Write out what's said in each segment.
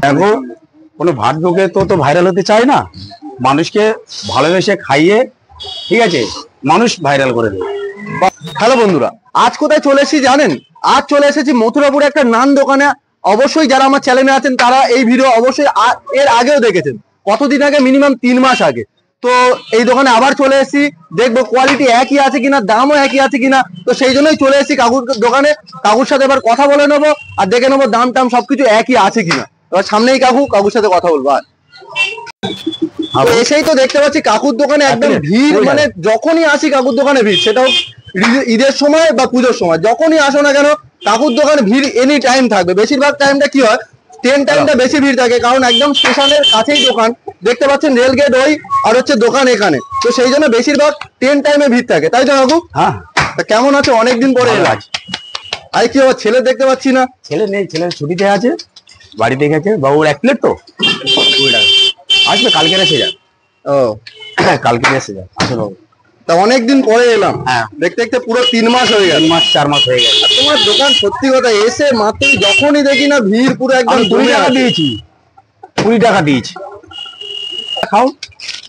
দেখো কোনো ভাগ্যকে তো ভাইরাল হতে চায় না, মানুষকে ভালোবেসে খাইয়ে ঠিক আছে মানুষ ভাইরাল করে দেবে। হ্যালো বন্ধুরা, আজ কোথায় চলে এসেছি জানেন? আজ চলে এসেছি মথুরাপুরে একটা নান দোকানে। অবশ্যই যারা আমার চ্যানেলে আছেন তারা এই ভিডিও অবশ্যই এর আগেও দেখেছেন। কতদিন আগে, মিনিমাম 3 মাস আগে। তো এই দোকানে আবার চলে এসেছি, দেখবো কোয়ালিটি একই আছে কিনা, দামও একই আছে কিনা। তো সেই জন্যই চলে এসেছি কাকুর দোকানে। কাকুর সাথে এবার কথা বলে নেবো আর দেখে নেবো দাম টাম সবকিছু একই আছে কিনা। এবার সামনেই কাকুর সাথে কথা বলবো। আর এসেই তো দেখতে পাচ্ছি কাকুর দোকানে একদম ভিড়, মানে যখনই আসি কাকুর দোকানে ভিড়, সেটাও ঈদের সময় বা পুজোর সময়, যখনই আসো না কেন কাকুর দোকানে ভিড় এনি টাইম থাকবে। বেশিরভাগ টাইমটা কি হয়, ট্রেন টাইমটা বেশি ভিড় থাকে, কারণ একদম স্টেশনের কাছেই দোকান। দেখতে পাচ্ছেন রেল গেট ওই, আর হচ্ছে দোকান এখানে। তো সেই জন্য বেশিরভাগ ট্রেন টাইমে ভিড় থাকে, তাই তো কাকু? হ্যাঁ। কেমন আছো? অনেকদিন পরে এলাম। আরে কি আবার ছেলে দেখতে পাচ্ছি না? ছেলে নেই, ছেলের ছুটিতে আছে, বাড়িতে গেছে। বাবুর 1 প্লেট তো 20 টাকা আসবে, কালকে এসে যান। ও কালকে এসে যান, আসো বাবু। তা অনেকদিন পরে এলাম। হ্যাঁ, দেখতে দেখতে পুরো 3 মাস হয়ে গেল। 4 মাস হয়ে গেছে। তোমার দোকান সত্যি কথা, এসে মাত্রই যখনই দেখি না ভিড় পুরো একদম। 20 টাকা দিয়েছি, 20 টাকা দিয়েছি। খাও।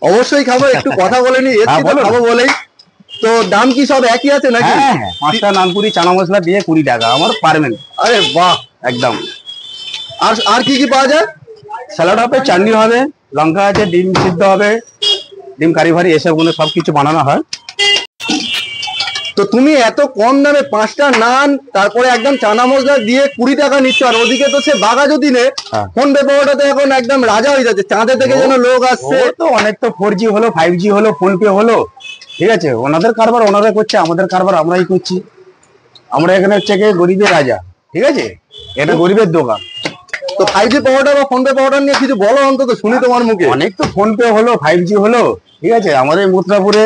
অবশ্যই খাবো, একটু কথা বলে নি, খাবো বলেই। তো দাম কি সব একই আছে নাকি? হ্যাঁ, 5টা নানপুরি চানা মশলা দিয়ে 20 টাকা আমার পারবেন। আরে বাহ, একদম। আর কি কি পাওয়া যায়? স্যালাড হবে, চাটনি হবে, লঙ্কা আছে, ডিম সিদ্ধ হবে, ডিম কারি ভারি, এসব গুলো সবকিছু বানানো হয়। তো তুমি এত কম দামে 5টা নান, তারপরে একদম চানা মশলা দিয়ে 20 টাকা নিচ্ছ, আর ওদিকে তো সে বাঘা যদি নে ফোন পে পাওয়াটাতে এখন একদম রাজা হয়ে যাচ্ছে। চাঁদে থেকে যেন লোক আসছে। তো অনেক তো 4G হলো, 5G হলো, ফোন পে হলো, ঠিক আছে। ওনাদের কারবার ওনারা করছে, আমাদের কারবার আমরাই করছি। আমরা এখানে হচ্ছে গরিবের রাজা, ঠিক আছে, এটা গরিবের দোকান। তো 5G পাওয়াটা বা ফোন পে পাওয়াটা নিয়ে কিছু বলো, অন্তত শুনি তোমার মুখে। অনেক তো ফোন পে হলো, 5G হলো, ঠিক আছে। আমাদের মথুরাপুরে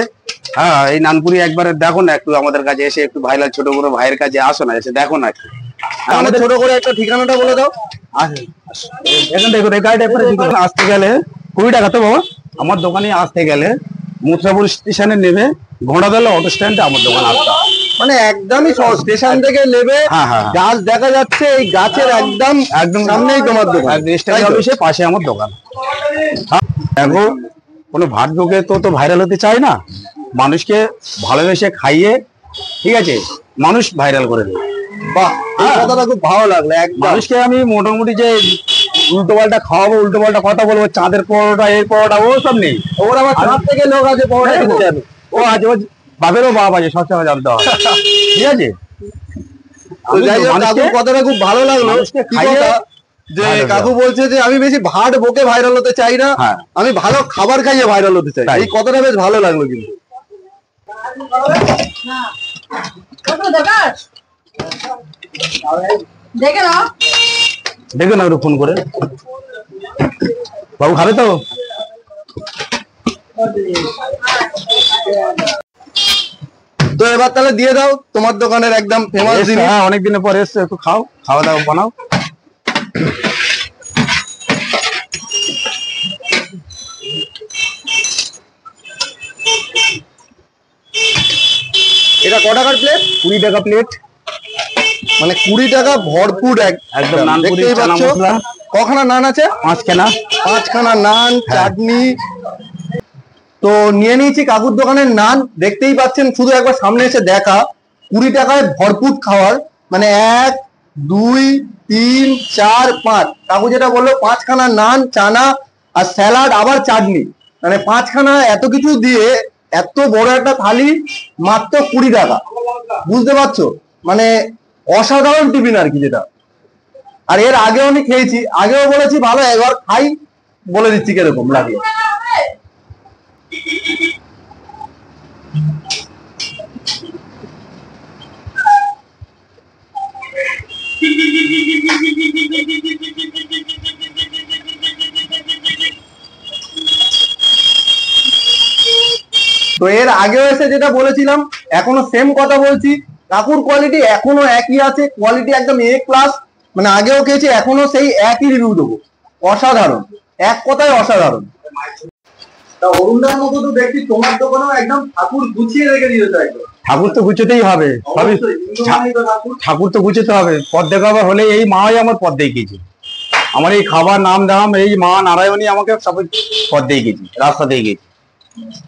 হ্যাঁ, এই নানপুরি একবার দেখো না, একটু আমাদের কাছে এসে একটু ভাইরাল ছোট বড় ভাইয়ের কাছে আসো না, এসে দেখো না। আমাদের ছোট করে একটা ঠিকানাটা বলে দাও। এখান থেকে এই গাড়িটা আসতে গেলে 20 টাকা তো বাবা। আমার দোকানে আসতে গেলে মথুরাপুর স্টেশনে নেবে, ঘোড়াদলা অটো স্ট্যান্ডে আমার দোকান আসতে। মানে একদমই সহজ, স্টেশন থেকে নেবে, গাছ দেখা যাচ্ছে, এই গাছের একদম সামনেই তোমার দোকান, স্টেশন অফিসের পাশে আমার দোকান। দেখো কোনো ভাগ্যকে তো ভাইরাল হতে চায় না, মানুষকে ভালোবেসে খাইয়ে ঠিক আছে মানুষ ভাইরাল করে দেবে। বাহ, এই কথাটা খুব ভালো লাগলো। মানুষকে আমি মোটামুটি যে উল্টো পাল্টা খাওয়াবো, উল্টো পাল্টা কথা বলবো, চাঁদের পরোটা এর পরোটা ও সব নেই। ওর আবার চাঁদ থেকে লোক আছে পরোটা খেতে যাবে। ও আছে, ওর বাপেরও বাপ আছে, সবসময় জানতে হবে, ঠিক আছে। কথাটা খুব ভালো লাগলো যে কাকু বলছে যে আমি বেশি ভাট বকে ভাইরাল হতে চাই না, আমি ভালো খাবার খাইয়ে ভাইরাল হতে চাই। এই কথাটা বেশ ভালো লাগলো। কিন্তু দেখে না একটু ফোন করে, বাবু খাবে তো? তো এবার তাহলে দিয়ে দাও তোমার দোকানের একদম ফেমাস জিনিস। হ্যাঁ, অনেকদিনের পরে এসছো, একটু খাও, খাওয়া দাওয়া বানাও। এটা ক টাকার প্লেট? 20 টাকা প্লেট। মানে 20 টাকা ভরপুর একদম। কখানা নান আছে? 5খানা। 5খানা নান, চাটনি। তো নিয়ে নিয়েছি কাকুর দোকানের নান, দেখতেই পাচ্ছেন। শুধু একবার সামনে এসে দেখা, 20 টাকায় ভরপুর খাওয়ার, মানে 1 2 3 4 5। কাকু যেটা বললো 5খানা নান, চানা আর স্যালাড, আবার চাটনি, মানে 5খানা এত কিছু দিয়ে এত বড় একটা থালি মাত্র 20 টাকা। বুঝতে পারছো? মানে অসাধারণ টিফিন আর কি যেটা। আর এর আগেও আমি খেয়েছি, আগেও বলেছি ভালো, একবার খাই বলে দিচ্ছি কিরকম লাগে। তো এর আগেও এসে যেটা বলেছিলাম এখনো সেম কথা বলছি, কাকুর কোয়ালিটি এখনো একই আছে, কোয়ালিটি একদম A+। মানে আগেও খেয়েছি, এখনো সেই একই রিভিউ দেবো, অসাধারণ, এক কথায় অসাধারণ। তা অরুণদার মতো তো দেখছি তোমার দোকানেও একদম ঠাকুর গুছিয়ে রেখে দিয়েছো একদম। ঠাকুর তো গুছোতেই হবে, ঠাকুর তো গুছোতে হবে, পদ দেখাবার হলে এই মাই আমার পদ দেখিয়েছে। আমার এই খাবার নাম দাম এই মা নারায়ণী আমাকে সব পথ দিয়ে গেছি, রাস্তা দিয়ে গেছি।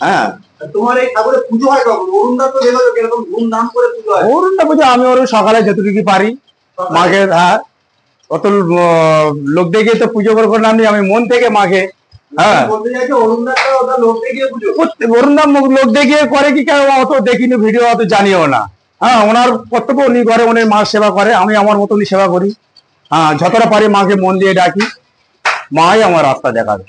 হ্যাঁ, তোমার এই ঠাকুরের পুজো হয় কখন? অরুণদা তো দেখো কিরকম ধুমধাম করে পুজো হয়। ওরটা বুঝে আমি ওর সকালে যতটুকু পারি মাকে, হ্যাঁ অত লোক দেখে তো পুজো করে নাম নেই, আমি মন থেকে মাকে, হ্যাঁ বলতে চাইছো অরুণদা তো ওটা লোক দেখিয়ে পুজো। অরুণদাম লোক দেখিয়ে করে কি কেন অত দেখিনি, ভিডিও অত জানিও না। হ্যাঁ, ওনার কর্তব্য উনি করে, উনি মার সেবা করে, আমি আমার মতনই সেবা করি। হ্যাঁ, যতটা পারি মাকে মন দিয়ে ডাকি, মাই আমার রাস্তা দেখাবে।